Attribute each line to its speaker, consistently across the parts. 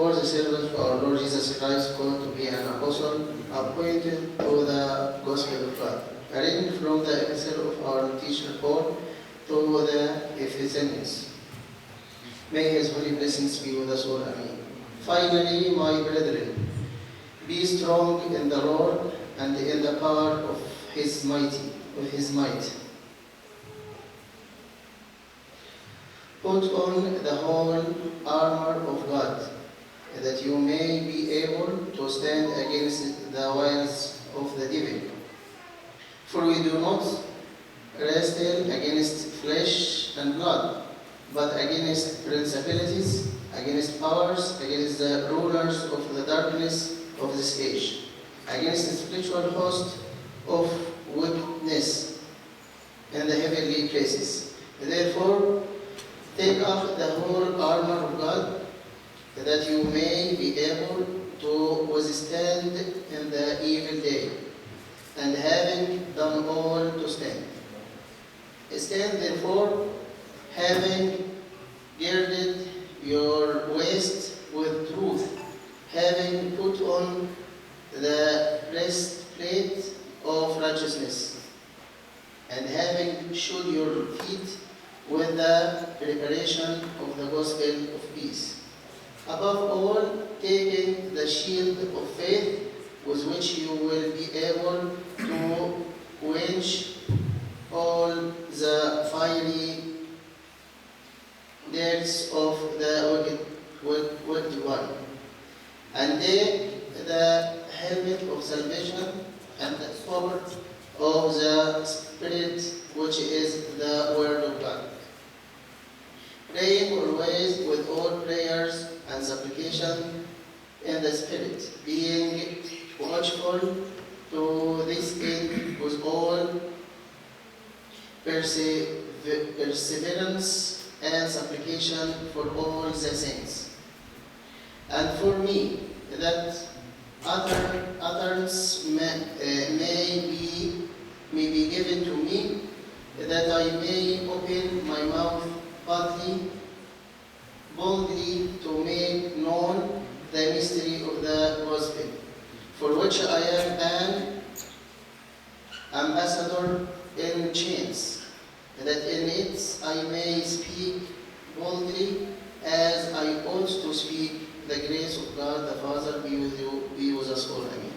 Speaker 1: for the servant of our Lord Jesus Christ, called to be an apostle, appointed to the gospel of God. A reading from the epistle of our teacher Paul to the Ephesians. May his holy blessings be with us all. Amen. Finally, my brethren, be strong in the Lord and in the power of his might. Put on the whole armor of God, that you may be able to stand against the wiles of the devil. For we do not wrestle against flesh and blood, but against principalities, against powers, against the rulers of the darkness of this age, against the spiritual host of wickedness in the heavenly places. Therefore, take up the whole armor of God, that you may be able to withstand in the evil day, and having done all to stand. Stand therefore, having girded your waist with truth, having put on the breastplate of righteousness, and having shod your feet with the preparation of the gospel of peace. Above all, taking the shield of faith, with which you will be able to quench all the fiery darts of the wicked one, and take the helmet of salvation and the sword of the Spirit, which is the word of God. Praying always with all prayers and supplication in the Spirit, being watchful to this end with all perseverance and supplication for all the saints. And for me, that utterance may be given to me, that I may open my mouth boldly to make known the mystery of the gospel, for which I am an ambassador in chains, that in it I may speak boldly as I ought to speak. The grace of God the Father be with you, be with us all. Amen.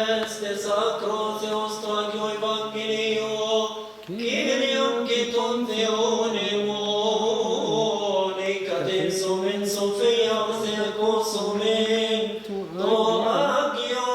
Speaker 2: este sacro Theostagio Evangelio, Kyriom kiton theonemon, ecadensom in Sophia Theocosomen, to agio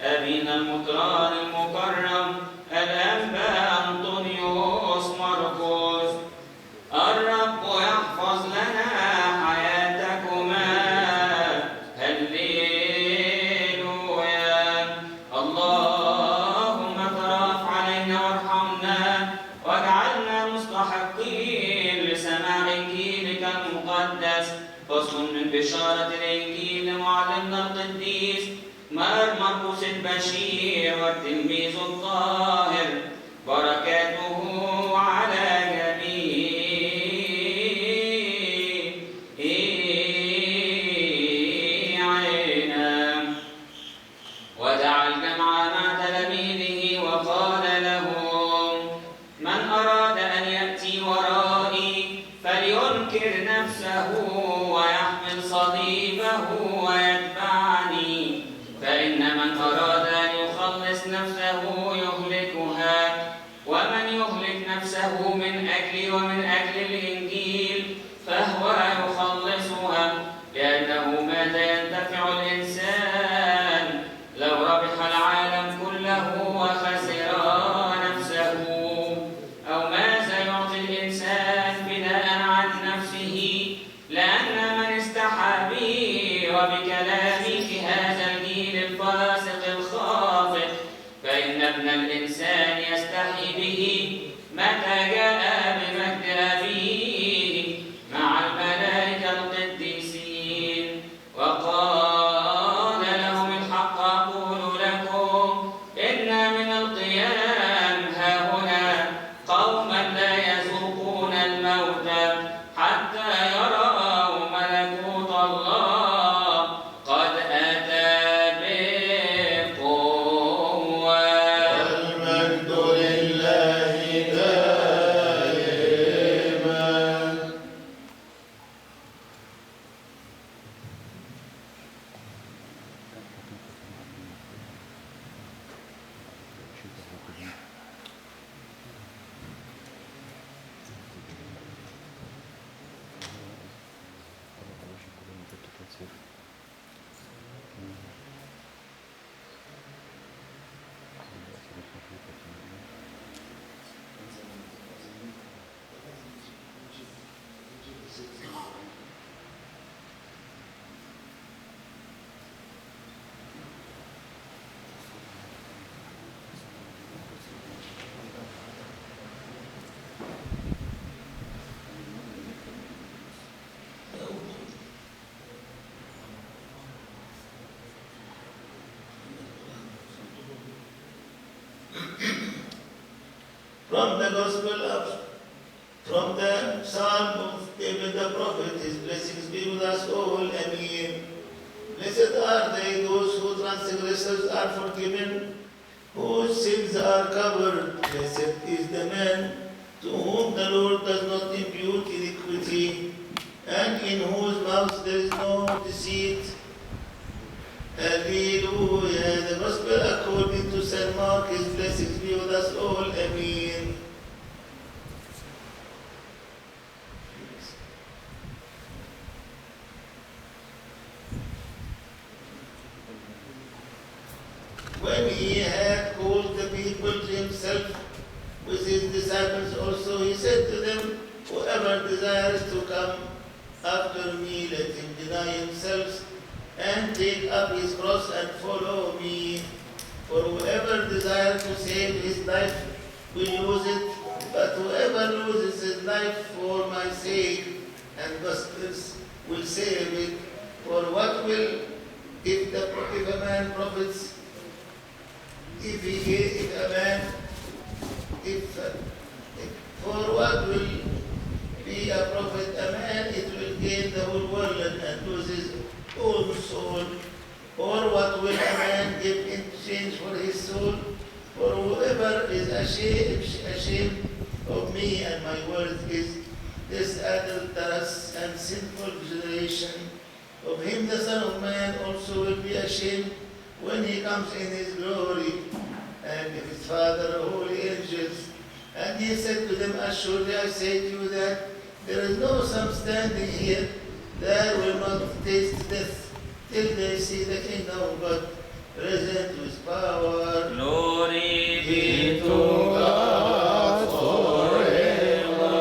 Speaker 2: أبينا المطران المكرم الأنبا انطونيوس مرقس. الرب يحفظ لنا حياتكما. هللويا. اللهم ترأف علينا وارحمنا واجعلنا مستحقين لسماع إنجيلك المقدس. فصل من بشارة الإنجيل لمعلمنا القديس مرقس البشير والتلميذ الطاهر، بركاته على جميعنا. ودعا الجمع مع تلاميذه وقال لهم: من أراد أن يأتي ورائي فلينكر نفسه ويحمل صليبه ويتبعني. فإن من أراد أن يخلص نفسه يهلكها، ومن يهلك نفسه من أجلي ومن أجل الإنجيل فهو يخلصها. لأنه ماذا ينتفع الإنسان لو ربح العالم كله وخسر نفسه؟ أو ماذا يعطي الإنسان فداء عن نفسه؟ لأن من استحى بي وبكلامي في هذا الفاسق الخاطئ فإن ابن الإنسان يستحي به متى جاء بمجد أبيه مع الملائكة القديسين. وقال لهم: الحق أقول لكم إن من القيام هاهنا قوما لا يذوقون الموت حتى يروا ملكوت الله قد أتى.
Speaker 3: From the from the Psalm of David the prophet, his blessings be with us all. Amen. Blessed are they, those whose transgressions are forgiven, whose sins are covered. Blessed is the man to whom the Lord does not impute iniquity, and in whose mouth there is no deceit. Hallelujah. The Gospel according to St. Mark, his blessings be with us all. Amen. When he had called the people to himself with his disciples also, he said to them, whoever desires to come after me, let him deny himself and take up his cross and follow me. For whoever desires to save his life will lose it, but whoever loses his life for my sake and justice will save it. For what will, if a man profits, for what will be a profit a man, it will gain the whole world and lose his own soul. Or what will a man give in exchange for his soul? For whoever is ashamed of me and my word is this adulterous and sinful generation. Of him the Son of Man also will be ashamed when he comes in his glory, and of his Father, holy angels. And he said to them, assuredly I say to you that there is no some standing here that will not taste death till they see the kingdom of God present with power.
Speaker 2: Glory be to God forever.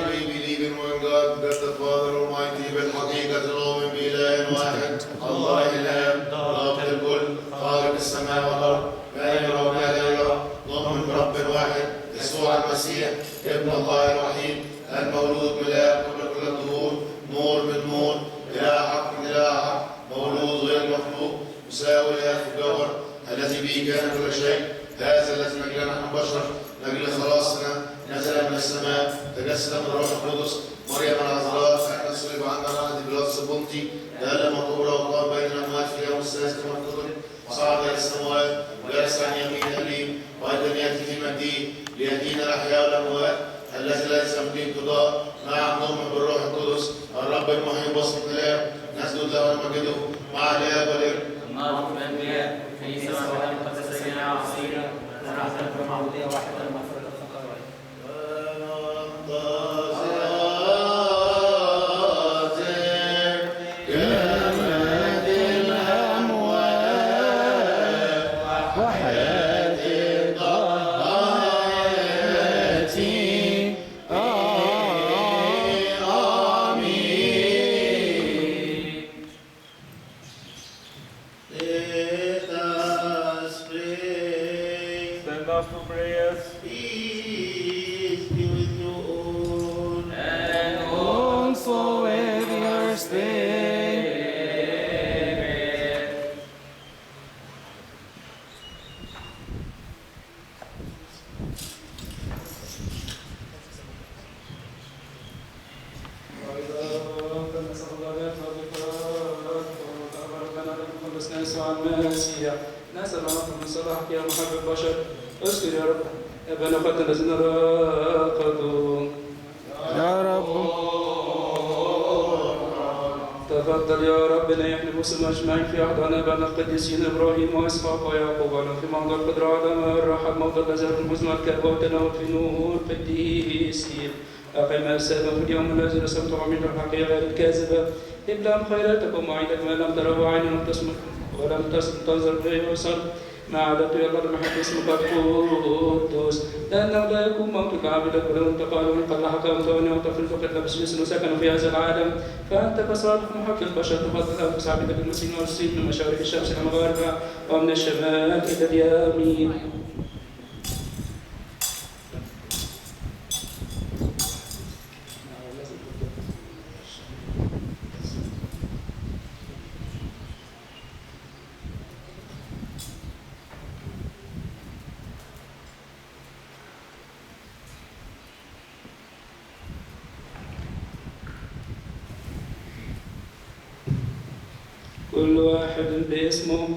Speaker 4: We believe in one God, God the Father Almighty, بالحقيقة نؤمن بإله واحد، الله الآب، رب الكل، خالق السماء والأرض، ما يرى وما لا يرى، نؤمن برب واحد، يسوع المسيح، ابن الله الوحيد، المولود من الآب قبل كل الدهور، نور من نور، إله حق من إله حق، مولود غير مخلوق، مساوي له في الجوهر، الذي به كان كل شيء، هذا الذي من أجلنا نحن بشر، من أجل خلاصنا نزل من السماء، تجسد من الروح القدس، مريم العذراء، فإحنا صلب عنا العهد بلاد بنطي، تألم مقبورا وقام بين الأموات في اليوم السادس كما كتب، وصعد إلى السماوات، وجلس عن يمين أبيه، وأيضا يأتي في مجده ليدين الأحياء والأموات، الذي ليس به انقضاء، مع نؤمن بالروح القدس، الرب المحيي بوصف الآب، نسجد له ونمجده مع الآب والابن.
Speaker 2: اللهم الأنبياء في سماء المقدسة سيدنا عصينا نرحمك بمعبودية واحدة المغفرة الخطايا.
Speaker 5: تفضل يا ربنا يحلف مسلم اجمعين في عهد ابائنا القديسين ابراهيم واسحاق ويعقوب ولو في موضع القدره على ما الرحم موضع الازهر المزمع الكهف وتناول في نور قديسين اقم السادة في اليوم الذي رسمته من الحقيقه غير الكاذبه ابلام خيراتك ومعيدك ما لم تره عين ولم تنظر به وصل ما عادت يا الله المحب اسمك القدوس لانه لا يكون موتك عابدك ولو انتقال من قد لحق وتوني وطفل فقد لبس جسم وسكنوا في هذا العالم فانت كصادق محق البشر تفضل انفس عبدك المسيح والسيد من مشارق الشمس الى مغاربها ومن الشمال الى اليمين. كل واحد باسمه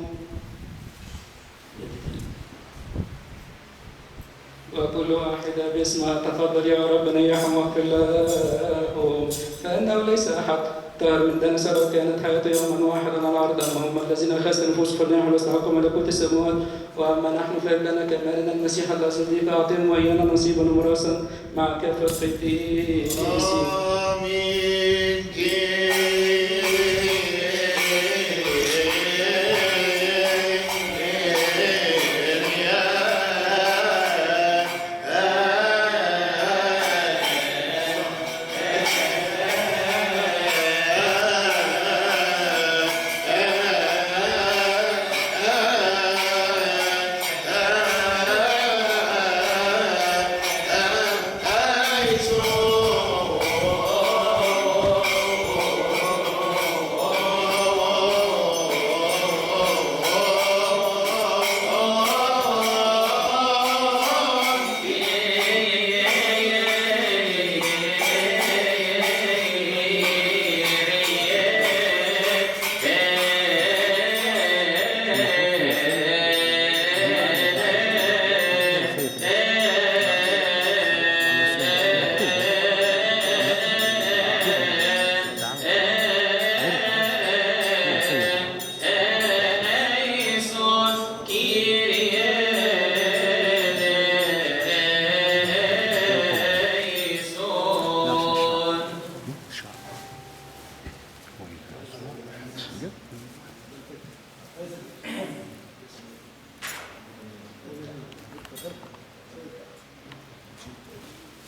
Speaker 5: وكل واحدة باسمها. تفضل يا رب نيحهم واغفر لهم، فإنه ليس أحد طاهر من دنس لو كانت حياته يوما واحدا على الأرض. أما هم الذين خسروا نفوسهم فليحملوا واستحقوا ملكوت السماوات، وأما نحن فلنا كما لنا المسيح الصديق أعطهم وإيانا نصيبا وميراثا مع كافة القديسين.
Speaker 4: آمين.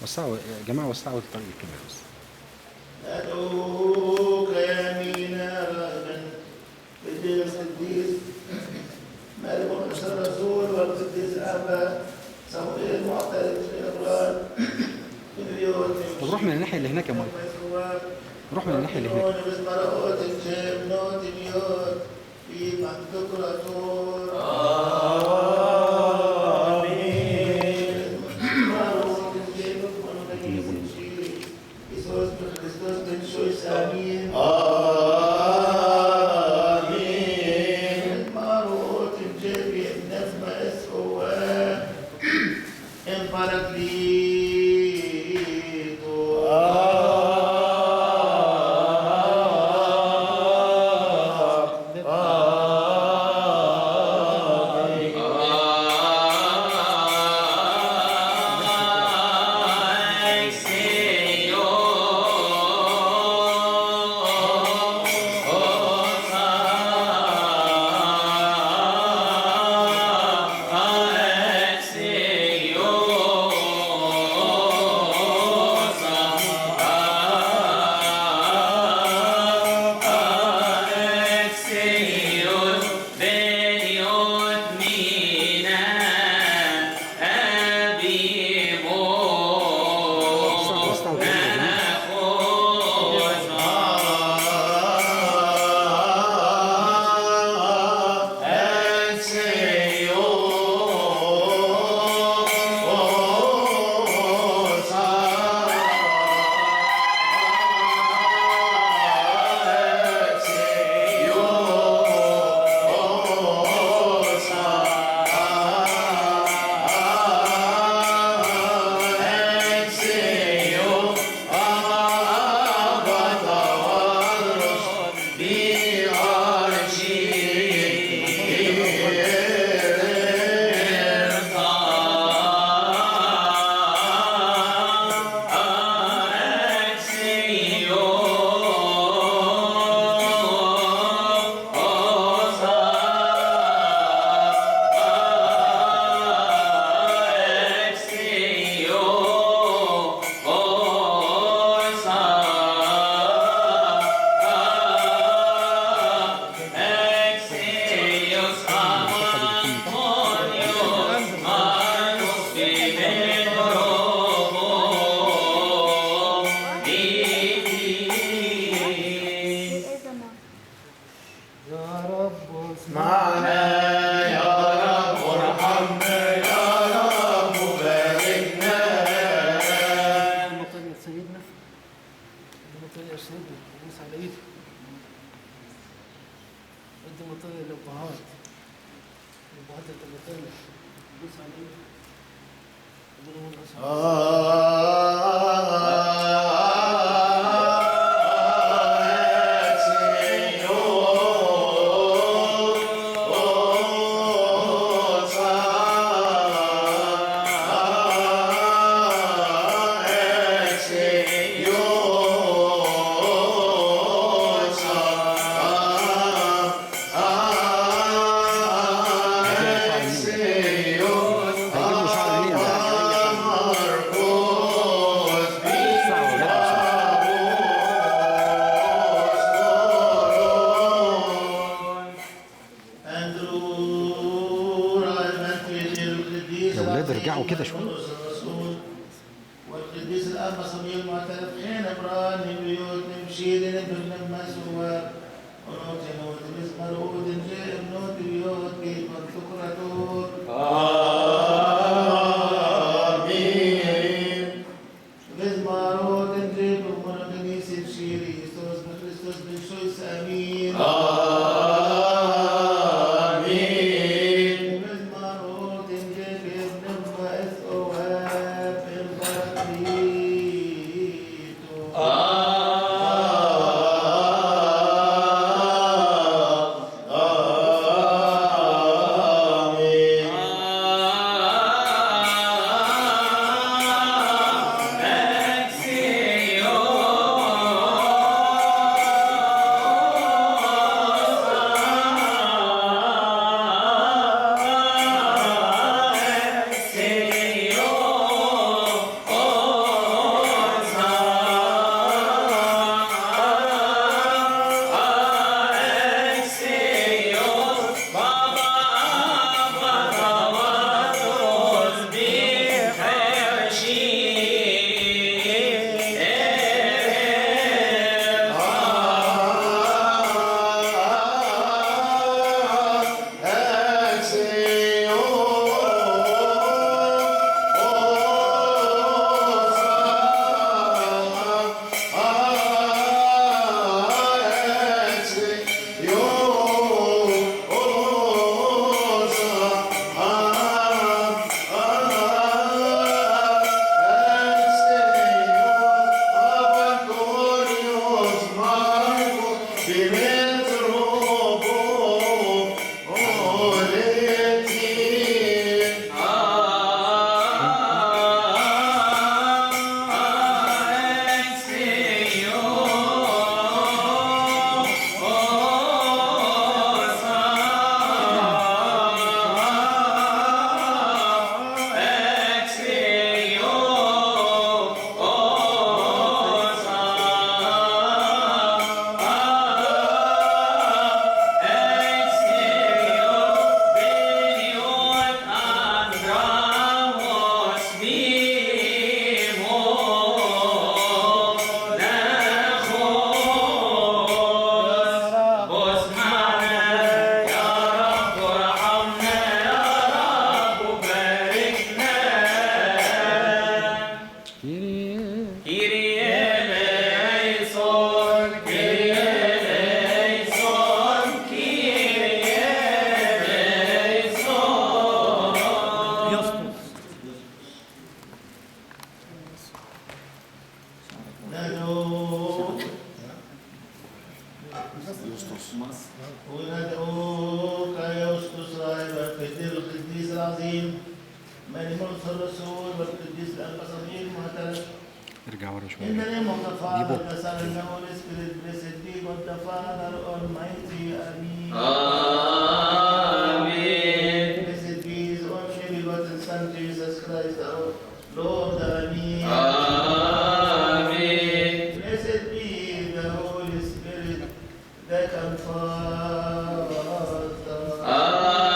Speaker 6: وسعوا يا جماعة، وسعوا الطريق كده بس.
Speaker 3: أدعوك يمينا رهبان بدير القديس مرقس الرسول والقديس الأنبا صموئيل المعترف رهبان
Speaker 6: طب روح من الناحية اللي هناك يا مايك، روح من الناحية اللي هناك.
Speaker 3: آمين. المعروف الجبي النسمة اسقوا انفرد ليتو.
Speaker 7: بدي مطلع الأبهات المطلع بص عليه
Speaker 6: ارجعوا كده شويه.
Speaker 3: الرسول والقديس الأنبا صموئيل المعترف حين براني بيوت نمشي لنبن لما سوا ونوت نوت بسمر ودن جيب نوت بيوت كيف تقرأتون آمين بسمر ودن جيب ومن قديس بشيري يستوز بخريستوس بشويس آمين وندعوك يا أسقف راهبا بدير القديس العظيم مرقس الرسول والقديس الأنبا صموئيل المعترف.
Speaker 6: ارجع ورا شويه.
Speaker 3: In the name of the Father, the Son, and the Holy Spirit, blessed be God the Father Almighty. Amen.
Speaker 2: Amen.
Speaker 3: Blessed be His only begotten Son, Jesus Christ, our Lord. Amen.
Speaker 2: Amen.
Speaker 3: Blessed be the Holy Spirit, the Comforter.
Speaker 4: Amen.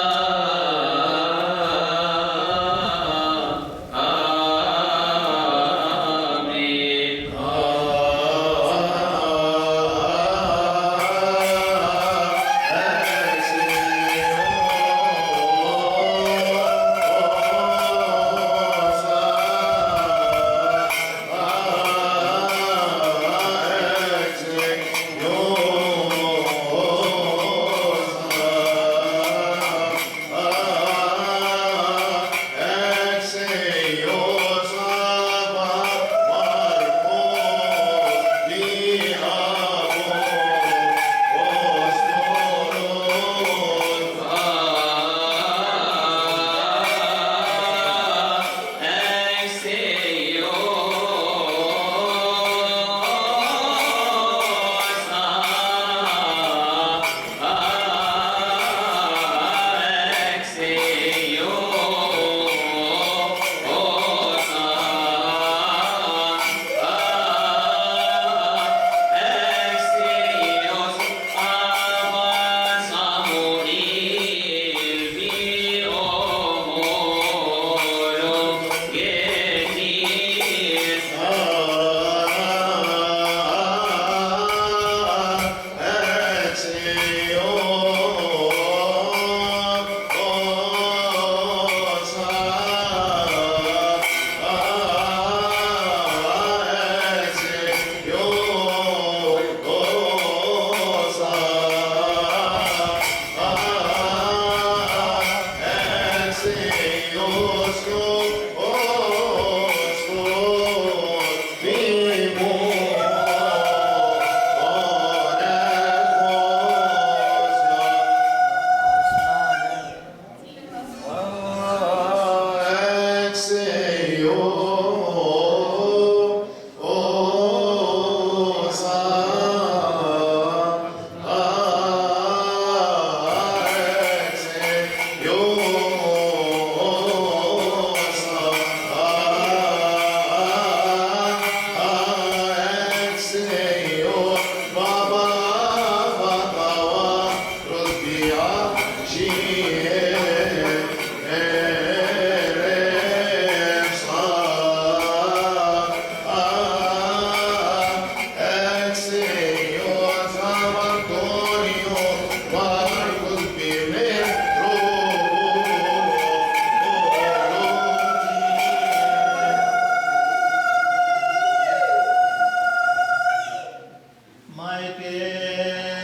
Speaker 3: Michael,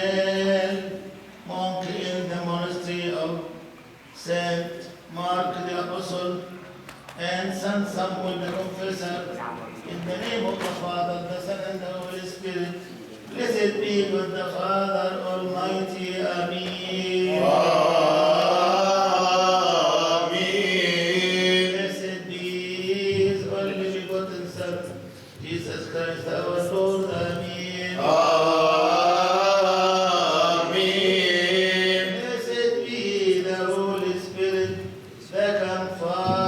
Speaker 3: monk in the monastery of Saint Mark the Apostle, and Saint Samuel the Confessor, in the name of the Father, the Son, and the Holy Spirit, blessed be God the Father Almighty. Amen.
Speaker 4: Amen.
Speaker 3: Blessed be His only begotten Son, Jesus Christ our Lord. Amen.
Speaker 4: Amen.
Speaker 3: Blessed be the Holy Spirit, the Comforter.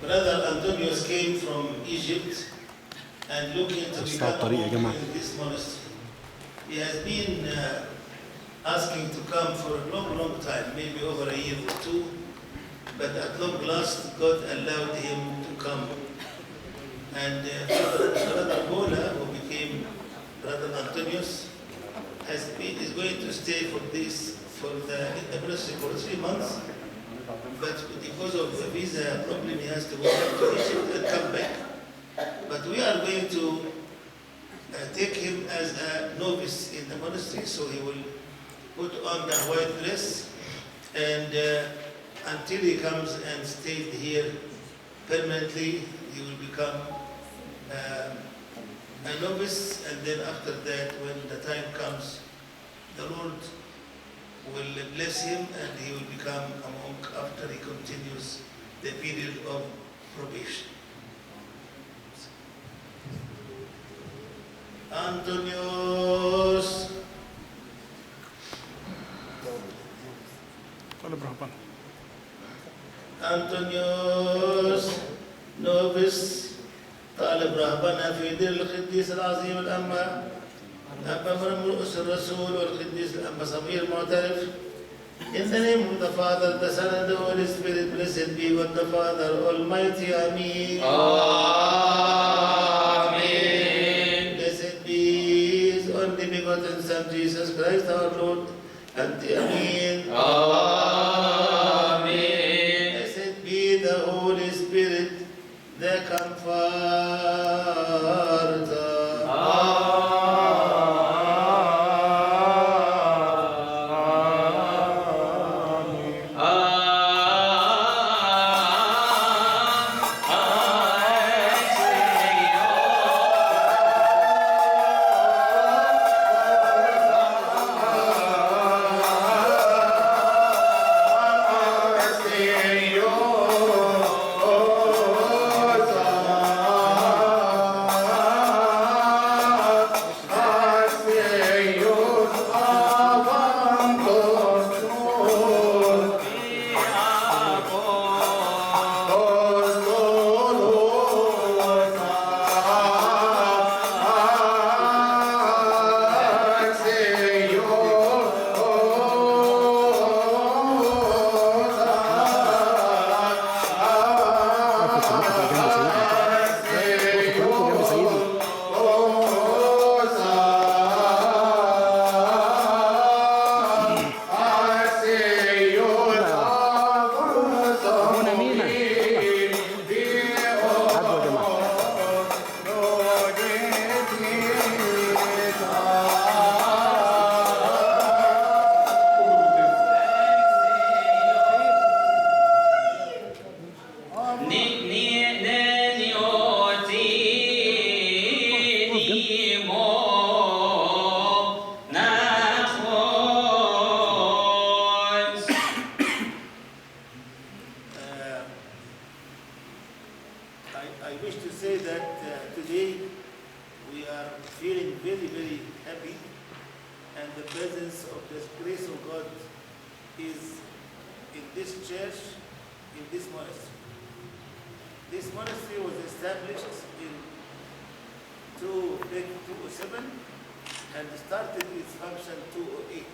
Speaker 3: Brother Antonio's came from Egypt and looking to become a monk in this monastery. He has been asking to come for a long time, maybe over a year or two, but at long last God allowed him to come. And Brother Bola, who became Brother Antonio's, is going to stay in the monastery for 3 months. But because of the visa problem, he has to go back to Egypt and come back. But we are going to take him as a novice in the monastery, so he will put on the white dress, and until he comes and stays here permanently, he will become a novice, and then after that, when the time comes, the Lord will bless him and he will become a monk after he continues the period of probation. Antonio's انطونيوس نوفيس طالب رهبان في دير القديس العظيم الأنبا مرقس الرسول والقديس الأنبا صموئيل المعترف. In the name of the Father, the Son, and the Holy Spirit, blessed be God the Father Almighty. Amen.
Speaker 2: Amen.
Speaker 3: Blessed be His only begotten Son, Jesus Christ our Lord. Amen.
Speaker 2: Amen.
Speaker 3: Blessed be the Holy Spirit, the Comforter. I wish to say that today we are feeling very, very happy, and the presence of the grace of God is in this church, in this monastery. This monastery was established in 207 and started its function 208,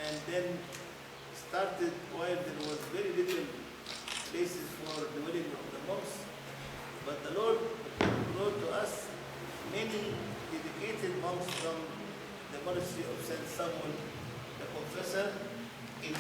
Speaker 3: and then started while there was very little places for the dwelling of the monks. But the Lord brought to us many dedicated monks from the monastery of St. Samuel the Confessor in